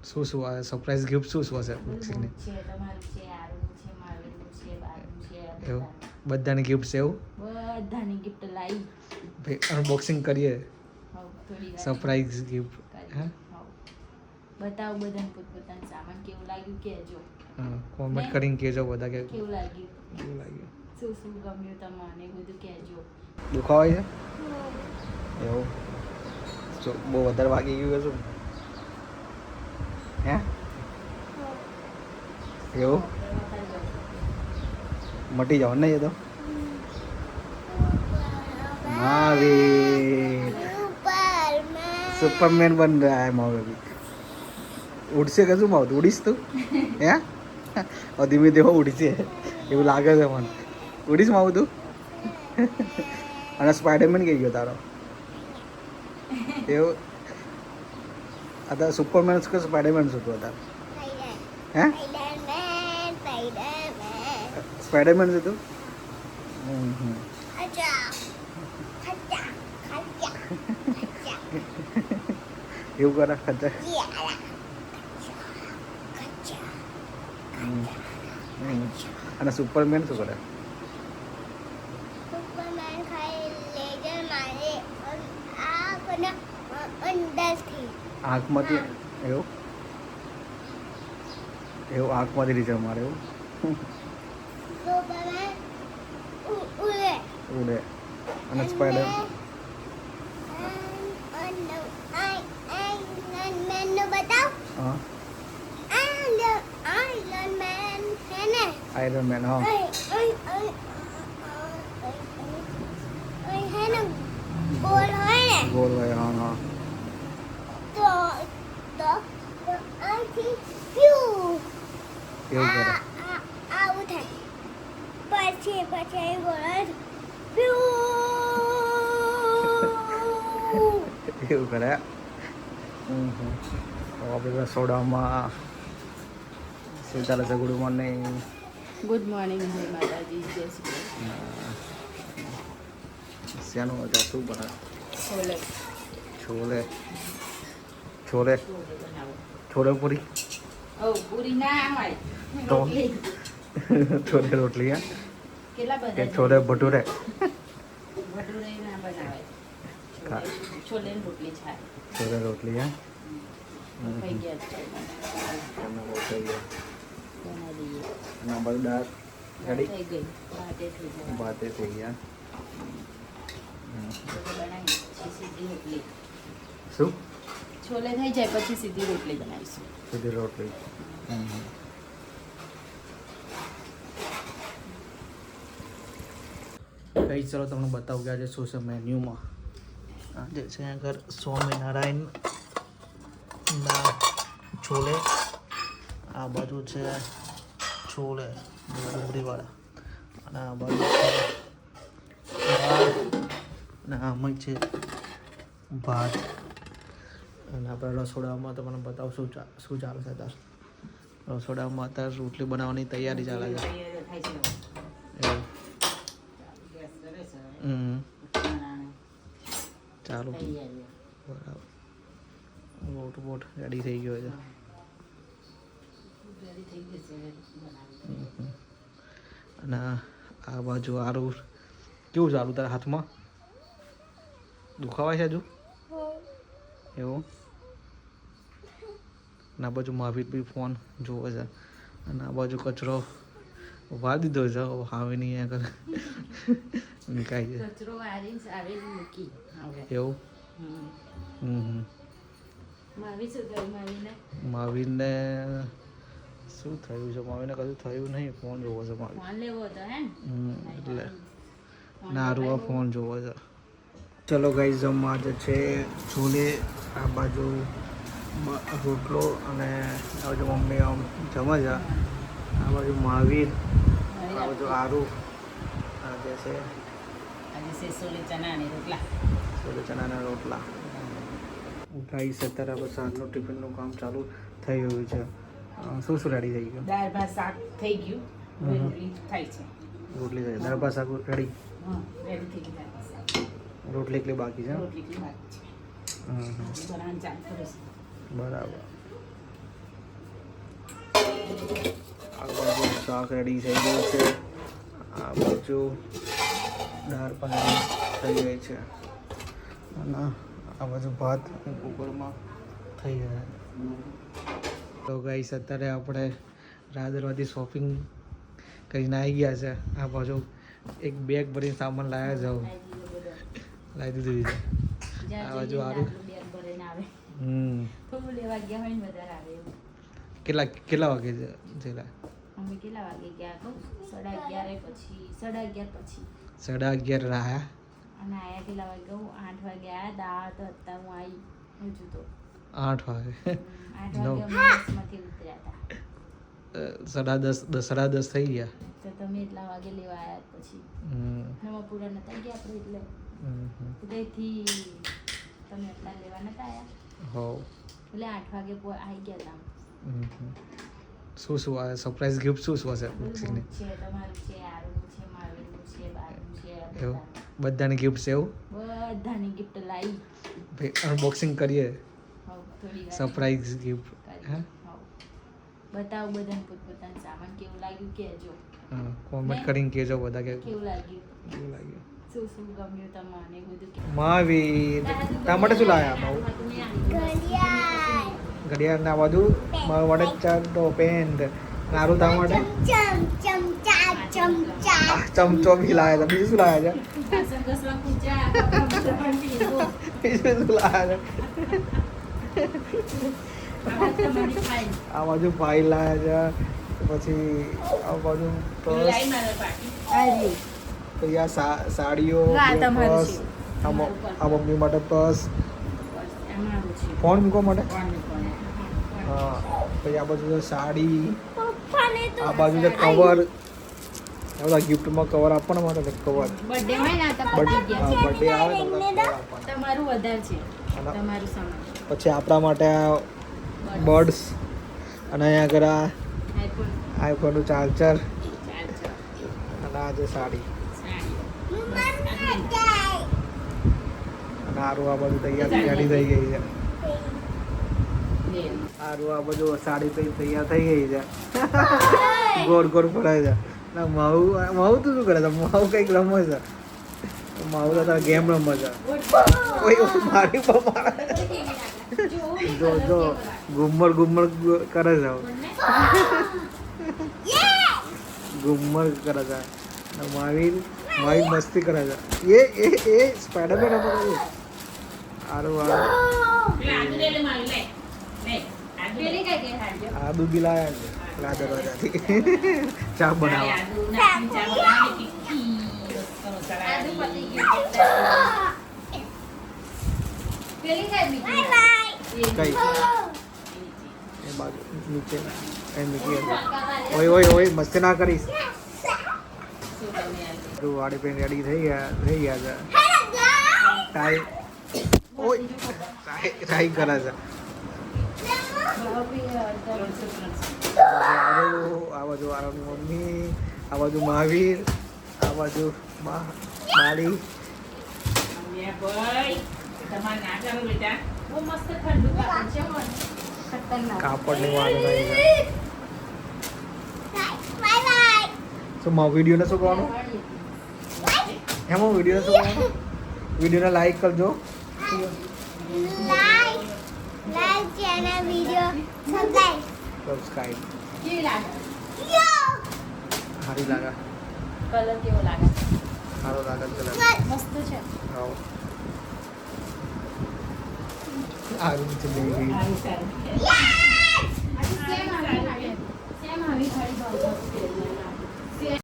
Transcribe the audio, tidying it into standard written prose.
શું શું આવે સરપ્રાઈઝ ગિફ્ટ શું શું હશે બોક્સિંગની છે તમારું છે આરું છે મારું છે બારું છે એવું બધાની ગિફ્ટ છે એવું બધાની ગિફ્ટ લાવી ભાઈ અનબોક્સિંગ કરીએ થોડી વાર સરપ્રાઈઝ ગિફ્ટ હે બતાવો બધાને પોતપોતાનું સામાન કેવું લાગ્યું કહેજો કોમેન્ટ કરીને કહેજો બધા કે કેવું લાગ્યું કેવું લાગ્યું શું શું ગમ્યું તમને એ બધું કહેજો દુખાવાય છે એવું જો બહુ વધારે વાગી ગયું શું હે એવું મટી જાવ નહીં એ તો महावीर सुपरमैन बन रहा है महावीर उड़से का શું માવતું ઉડીશ તું હે ધીમે ધીમે ઉડીશે એવું લાગે છે મને ઉડીશ માવું તું અને સ્પાઈડરમેન કઈ ગયો તારો એવું અત્યારે સુપરમેન કે સ્પાઈડરમેન શું તું અત્યારે હે સ્પાઈડરમેન છે તું એવું કરે ખતર અને સુપરમેન શું કરે આંખમાંથી એવું એવું આંખમાંથી રીઝર મારે એવું ઉડે અને સ્પાઈડર હા આયરન મેન હા ગોલ હોય હા હા એવું કરે આવું થાય પછી એવું કરે આપણે રસોડામાં શું ચાલે છે ગુડ મોર્નિંગ ગુડ મોર્નિંગ જય માતાજી જય શ્રી શેનું હતા શું બને છોલે છોલે છોલે બનાવો છોલે પૂરી પૂરી ના હોય તો છોલે રોટલી હે કેટલા કે બધા છોલે ભટુરે ભટુરે ના બનાવાય છોલે ની રોટલી છે છોલે રોટલી હે થઈ ગયા છે એમને બહુ થઈ ગયા બનાવી દઈએ અને આ બધું દાળ રેડી થઈ ગઈ ભાતે થઈ ગયા ભાતે થઈ ગયા બનાવી સીધી રોટલી શું છોલે થઈ જાય પછી સીધી રોટલી બનાવીશું સીધી રોટલી કઈ ચલો તમને બતાવું કે આજે શું છે મેન્યુમાં આજે છે આગળ સ્વામિનારાયણ ના છોલે આ બાજુ છે છોલે ડુંગળીવાળા અને આ બાજુ છે દાળ અને આમાં છે ભાત અને આપણે રસોડામાં તો મને બતાવું શું ચાલે છે અત્યારે રસોડામાં અત્યારે રોટલી બનાવવાની તૈયારી ચાલે છે એવું ચાલુ બરાબર લોટ બોટ રેડી થઈ ગયો છે અને આ બાજુ આરું કેવું ચાલુ તારા હાથમાં દુખાવાય છે હજુ એવું અને આ બાજુ મહાવીર બી ફોન જોવે છે અને આ બાજુ કચરો વાર દીધો છે હાવે નહીં આગળ નીકાળી છે કચરો વારીને સારી મૂકી એવું માવી શું થયું માવીને મહાવીરને શું થયું છે મહાવીરને કશું થયું નહીં ફોન જોવો છે મહાવીર ફોન લેવો હતો હે એટલે નારું આ ફોન જોવો છે ચલો ગાઈ જમવા જે છે છોલે આ બાજુ રોટલો અને આ બાજુ મમ્મી આમ જમે છે આ બાજુ મહાવીર આ બાજુ આરું આ જે છે આજે છે સોલે ચણાની રોટલા છોલે ચણાના રોટલા ગાઈ છે અત્યારે આપણે સાંજનું ટિફિનનું કામ ચાલુ થઈ ગયું છે શું શું રેડી થઈ ગયું દાળ ભાત શાક થઈ ગયું રોટલી થાય છે રોટલી થઈ દાળ ભાત શાક રેડી હા રેડી થઈ ગઈ દાળ ભાત શાક રોટલી એકલી બાકી છે રોટલી બાકી છે બનાવવાનું ચાલુ કરું છું બરાબર શાક રેડી થઈ ગયું છે. આ બાજુ દાળ પણ થઈ ગઈ છે અને આ બાજુ ભાત કુકરમાં થઈ ગયા. તો ગાઈસ અત્યારે આપણે રાદરવાથી શોપિંગ કરીને આવી ગયા છે. આ બાજુ એક બેગ ભરીને સામાન લાવ્યા જાઉં લાવી દીધું છે. આ બાજુ સારું. કેટલા વાગે જેલા અમે કેટલા વાગે ગયા કહું 11:30 પછી 11:30 11:30 રહ્યા અને આયા કેટલા વાગે કહું 8 વાગે આયા. દાળ તો અત્યારે હું આવી હજુ તો 8 વાગે 8 વાગે અમે બસમાંથી ઉતર્યા હતા. 10:30 થઈ ગયા. તો તમે એટલા વાગે લેવા આવ્યા પછી નવા પૂરા નતા ગયા આપણે એટલે ઉદયથી તમે એટલા લેવા નતા આવ્યા હો એટલે 8 વાગે આવી ગયા હતા. શું આ સરપ્રાઈઝ ગિફ્ટ શું હશે બોક્સિંગની? છે તમારું છે, આરુનું છે, માવીનું છે, બાનું છે, એવું બધાની ગિફ્ટ છે એવું? બધાની ગિફ્ટ લાવી. ભાઈ અનબોક્સિંગ કરીએ થોડી વાર સરપ્રાઈઝ ગિફ્ટ. હા બતાવો બધાને પોતપોતાનું સામાન કેવું લાગ્યું કહેજો. હા કોમેન્ટ કરીને કહેજો બધા કે કેવું લાગ્યું, કેવું લાગ્યું. શું શું ગમ્યું તમને બધું. માવી તારા માટે શું લાવ્યા માવું? ઘડિયાળ ના બાજુ મારા માટે ચાટો પેન્ટ નારું તારા માટે ચમચો બી લાવ્યા હતા. બીજું શું લાવ્યા છે? બીજું શું લાવ્યા છે? આ બાજુ ફાઇલ લાવ્યા છે. પછી આ બાજુ પર્સ, પછી આ સાડીઓ, પર્સ, આ મમ્મી માટે પર્સ, ફોન મૂકવા માટે. હા પછી આ બાજુ છે સાડી, આ બાજુ છે કવર. બધા ગિફ્ટમાં કવર આપવાના માટે છે કવર. બર્થડે હોય ને તો બર્થડે આવે તો બધા કવર આપવાના. તમારું વધારે છે તમારું સામાન. પછી આપણા માટે આ બર્ડ્સ અને અહીંયા આગળ આ આઈફોન આઈફોનનું ચાર્જર અને આ છે સાડી અને આરું આ બધું તૈયાર રેડી થઈ ગઈ છે. આરું આ બધું સાડી પહેરી તૈયાર થઈ ગઈ છે. ગોળ ગોળ ફરાય છે. ના માવું તું શું કરે છે? માવું કંઈક રમે છે. માવું તો તારા ગેમ રમે છે. ઓય મારી પપ્પા જો જો ઘુમ્મર કરે છે. ઘુમ્મર કરે છે. માવી મસ્તી કરે છે. એ સ્પાઈડરમેન રમે છે. આરું આ દૂધી લાયા છે દરવાજાથી ચા બનાવવા. કઈ એ બાજુ નીચે કઈ મૂકી હતી. ઓય મસ્તી ના કરીશ. વાડી પેન રેડી થઈ ગયા છે. ટાઈ ટ્રાય કરે છે. આ બાજુ આરોની મમ્મી, આ બાજુ મહાવીર, આ બાજુ માળી. કાપડની વાત થઈ છે. શું વિડીયોને શું કરવાનું? એમાં વિડીયોને શું કરવાનું? વિડીયોને લાઈક કરજો. સબસ્ક્રાઇબ. સારી લાગે. કલર કેવો લાગે? સારો લાગે કલર. મસ્ત છે. હા આ નીચે બેસી ગઈ.